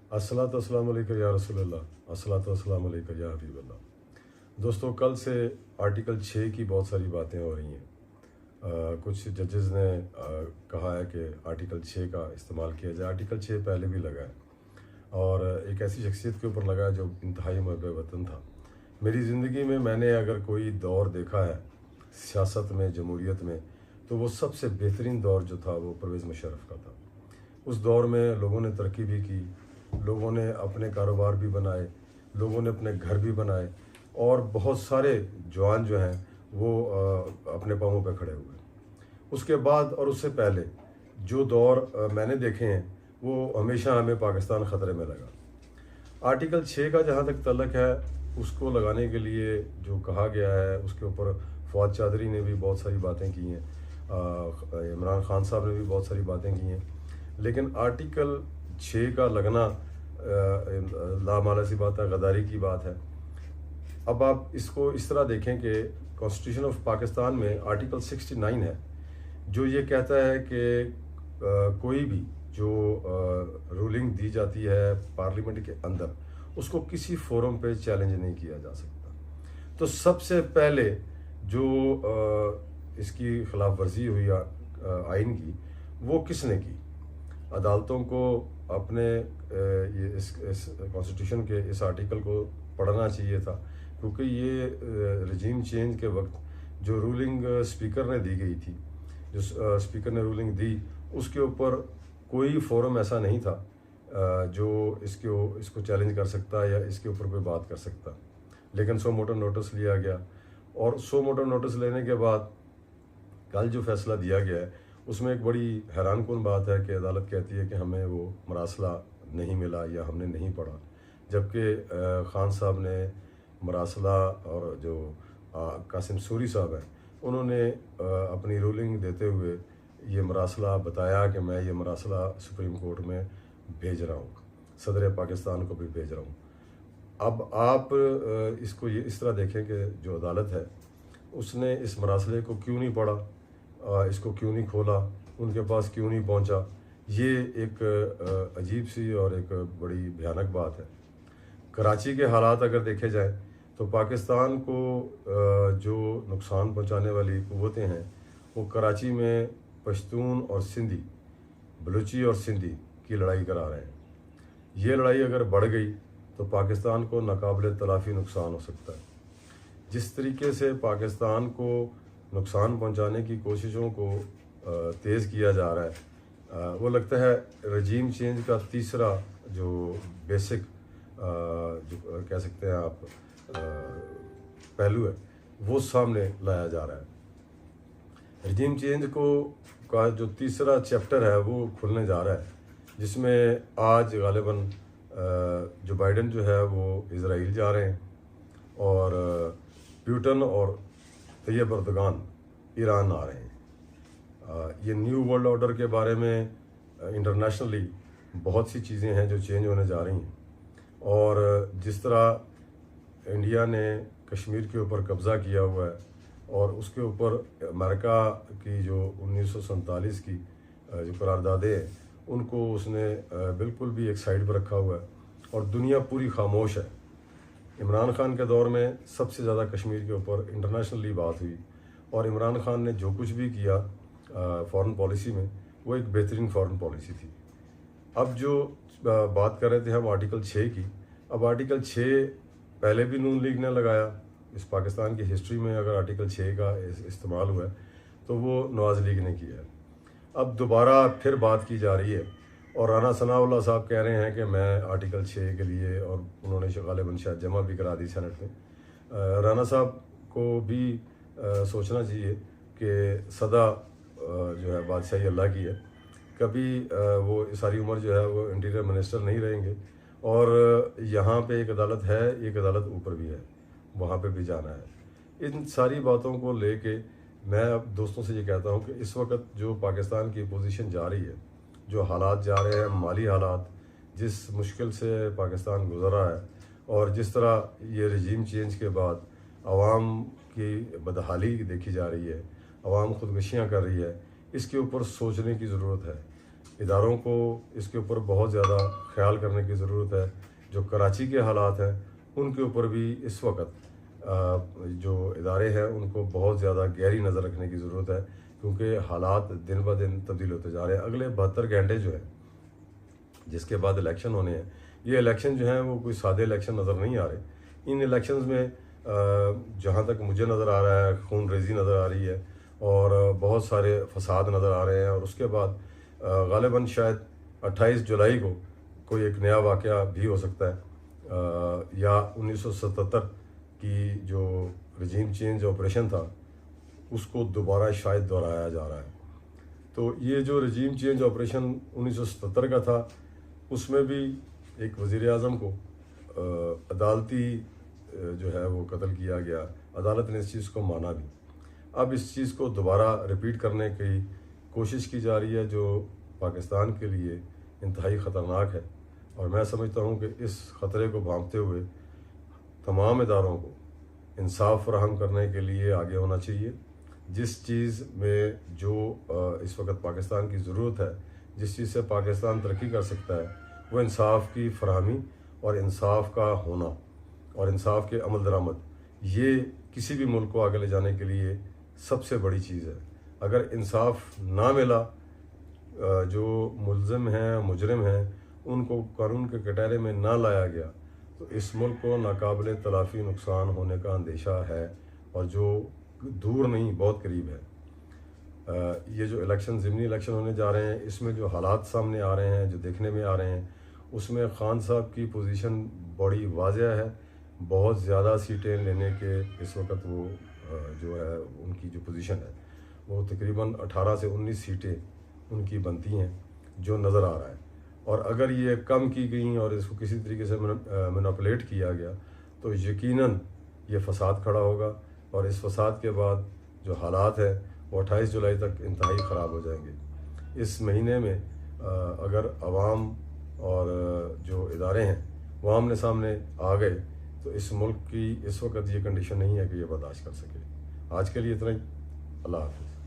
अस्सलातु वस्सलामु अलैका या रसूलल्लाह, अस्सलातु वस्सलामु अलैका या हबीबल्लाह। दोस्तों, कल से आर्टिकल 6 की बहुत सारी बातें हो रही हैं। कुछ जजेस ने कहा है कि आर्टिकल 6 का इस्तेमाल किया जाए। आर्टिकल 6 पहले भी लगा है और एक ऐसी शख्सियत के ऊपर लगा है जो इंतहाई मुहब्ब वतन था। मेरी ज़िंदगी में मैंने अगर कोई दौर देखा है सियासत में, जमहूरियत में, तो वो सबसे बेहतरीन दौर जो था वो परवेज़ मुशर्रफ का था। उस दौर में लोगों ने तरक्की भी की, लोगों ने अपने कारोबार भी बनाए, लोगों ने अपने घर भी बनाए और बहुत सारे जवान जो हैं वो अपने पाँवों पर खड़े हुए। उसके बाद और उससे पहले जो दौर मैंने देखे हैं वो हमेशा हमें पाकिस्तान ख़तरे में लगा। आर्टिकल 6 का जहाँ तक तल्लक है, उसको लगाने के लिए जो कहा गया है उसके ऊपर फवाद चौधरी ने भी बहुत सारी बातें की हैं, इमरान खान साहब ने भी बहुत सारी बातें की हैं। लेकिन आर्टिकल 6 का लगना लामाला सी बात है, गद्दारी की बात है। अब आप इसको इस तरह देखें कि कॉन्स्टिट्यूशन ऑफ पाकिस्तान में आर्टिकल 69 है जो ये कहता है कि कोई भी जो रूलिंग दी जाती है पार्लियामेंट के अंदर, उसको किसी फोरम पे चैलेंज नहीं किया जा सकता। तो सबसे पहले जो इसकी खिलाफ वर्जी हुई आइन की, वो किसने की? अदालतों को अपने ये इस कॉन्स्टिट्यूशन के इस आर्टिकल को पढ़ना चाहिए था, क्योंकि ये रजीम चेंज के वक्त जो रूलिंग स्पीकर ने दी गई थी, जो स्पीकर ने रूलिंग दी, उसके ऊपर कोई फोरम ऐसा नहीं था जो इसको चैलेंज कर सकता या इसके ऊपर कोई बात कर सकता। लेकिन सो मोटो नोटिस लिया गया और सो मोटो नोटिस लेने के बाद कल जो फैसला दिया गया है उसमें एक बड़ी हैरानकुन बात है कि अदालत कहती है कि हमें वो मरासला नहीं मिला या हमने नहीं पढ़ा, जबकि खान साहब ने मरासला और जो कासिम सूरी साहब हैं उन्होंने अपनी रूलिंग देते हुए ये मरासला बताया कि मैं ये मरासला सुप्रीम कोर्ट में भेज रहा हूँ, सदर पाकिस्तान को भी भेज रहा हूँ। अब आप इसको ये इस तरह देखें कि जो अदालत है उसने इस मरासले को क्यों नहीं पढ़ा, इसको क्यों नहीं खोला, उनके पास क्यों नहीं पहुंचा। ये एक अजीब सी और एक बड़ी भयानक बात है। कराची के हालात अगर देखे जाए तो पाकिस्तान को जो नुकसान पहुंचाने वाली क़ुव्वतें हैं वो कराची में पश्तून और सिंधी, बलूची और सिंधी की लड़ाई करा रहे हैं। ये लड़ाई अगर बढ़ गई तो पाकिस्तान को नाकाबिले तलाफ़ी नुकसान हो सकता है। जिस तरीके से पाकिस्तान को नुकसान पहुंचाने की कोशिशों को तेज़ किया जा रहा है, वो लगता है रजीम चेंज का तीसरा जो बेसिक जो कह सकते हैं आप पहलू है वो सामने लाया जा रहा है। रजीम चेंज का जो तीसरा चैप्टर है वो खुलने जा रहा है, जिसमें आज गालिबन जो बाइडन जो है वो इज़राइल जा रहे हैं और प्यूटन और तैयब अर्दगान ईरान आ रहे हैं। ये न्यू वर्ल्ड ऑर्डर के बारे में इंटरनेशनली बहुत सी चीज़ें हैं जो चेंज होने जा रही हैं और जिस तरह इंडिया ने कश्मीर के ऊपर कब्ज़ा किया हुआ है और उसके ऊपर अमेरिका की जो 1947 की जो करारदादें हैं उनको उसने बिल्कुल भी एक साइड पर रखा हुआ है और दुनिया पूरी खामोश है। इमरान खान के दौर में सबसे ज़्यादा कश्मीर के ऊपर इंटरनेशनली बात हुई और इमरान खान ने जो कुछ भी किया फॉरेन पॉलिसी में, वो एक बेहतरीन फॉरेन पॉलिसी थी। अब जो बात कर रहे थे हम आर्टिकल 6 की, अब आर्टिकल 6 पहले भी नून लीग ने लगाया। इस पाकिस्तान की हिस्ट्री में अगर आर्टिकल 6 का इस्तेमाल हुआ है तो वो नवाज़ लीग ने किया है। अब दोबारा फिर बात की जा रही है और राना सनाउल्लाह साहब कह रहे हैं कि मैं आर्टिकल 6 के लिए, और उन्होंने गालिबन शायद जमा भी करा दी सेनेट में। राना साहब को भी सोचना चाहिए कि सदा जो है बादशाही अल्लाह की है, कभी वो सारी उम्र जो है वो इंटीरियर मिनिस्टर नहीं रहेंगे और यहाँ पे एक अदालत है, एक अदालत ऊपर भी है, वहाँ पे भी जाना है। इन सारी बातों को लेके मैं अब दोस्तों से ये कहता हूँ कि इस वक्त जो पाकिस्तान की पोजीशन जा रही है, जो हालात जा रहे हैं, माली हालात, जिस मुश्किल से पाकिस्तान गुजर रहा है और जिस तरह ये रजीम चेंज के बाद आवाम की बदहाली देखी जा रही है, आवाम खुदकुशियाँ कर रही है, इसके ऊपर सोचने की ज़रूरत है। इदारों को इसके ऊपर बहुत ज़्यादा ख्याल करने की ज़रूरत है। जो कराची के हालात हैं उनके ऊपर भी इस वक्त जो इदारे हैं उनको बहुत ज़्यादा गहरी नज़र रखने की ज़रूरत है, क्योंकि हालात दिन ब दिन तब्दील होते जा रहे हैं। अगले 72 घंटे जो है जिसके बाद इलेक्शन होने हैं, ये इलेक्शन जो हैं वो कोई सादे इलेक्शन नज़र नहीं आ रहे। इन इलेक्शंस में जहाँ तक मुझे नज़र आ रहा है खून रेजी नज़र आ रही है और बहुत सारे फसाद नज़र आ रहे हैं। और उसके बाद गालिबन शायद 28 जुलाई को कोई एक नया वाक़या भी हो सकता है, या 1977 की जो रजीम चेंज ऑपरेशन था उसको दोबारा शायद दोहराया जा रहा है। तो ये जो रजीम चेंज ऑपरेशन 1977 का था उसमें भी एक वज़ीर आज़म को अदालती जो है वो कत्ल किया गया। अदालत ने इस चीज़ को माना भी। अब इस चीज़ को दोबारा रिपीट करने की कोशिश की जा रही है, जो पाकिस्तान के लिए इंतहाई ख़तरनाक है। और मैं समझता हूँ कि इस ख़तरे को भांपते हुए तमाम इदारों को इंसाफ फराहम करने के लिए आगे होना चाहिए। जिस चीज़ में जो इस वक्त पाकिस्तान की ज़रूरत है, जिस चीज़ से पाकिस्तान तरक्की कर सकता है, वो इंसाफ की फराहमी और इंसाफ का होना और इंसाफ के अमल दरामद, ये किसी भी मुल्क को आगे ले जाने के लिए सबसे बड़ी चीज़ है। अगर इंसाफ ना मिला, जो मुल्ज़िम हैं मुजरिम हैं उनको कानून के कटहरे में ना लाया गया, तो इस मुल्क को नाकाबिले तलाफ़ी नुकसान होने का अंदेशा है, और जो दूर नहीं बहुत करीब है। ये जो इलेक्शन ज़िमनी इलेक्शन होने जा रहे हैं, इसमें जो हालात सामने आ रहे हैं, जो देखने में आ रहे हैं, उसमें खान साहब की पोजीशन बड़ी वाज़ेह है। बहुत ज़्यादा सीटें लेने के इस वक्त वो जो है उनकी जो पोजीशन है वो तकरीबन 18 से 19 सीटें उनकी बनती हैं जो नज़र आ रहा है। और अगर ये कम की गई और इसको किसी तरीके से मैनिपुलेट किया गया तो यकीनन ये फसाद खड़ा होगा, और इस फसाद के बाद जो हालात है वो 28 जुलाई तक इंतहाई ख़राब हो जाएंगे। इस महीने में अगर अवाम और जो इदारे हैं वो आमने सामने आ गए तो इस मुल्क की इस वक्त ये कंडीशन नहीं है कि ये बर्दाश्त कर सके। आज के लिए इतना ही। अल्लाह हाफ़िज़।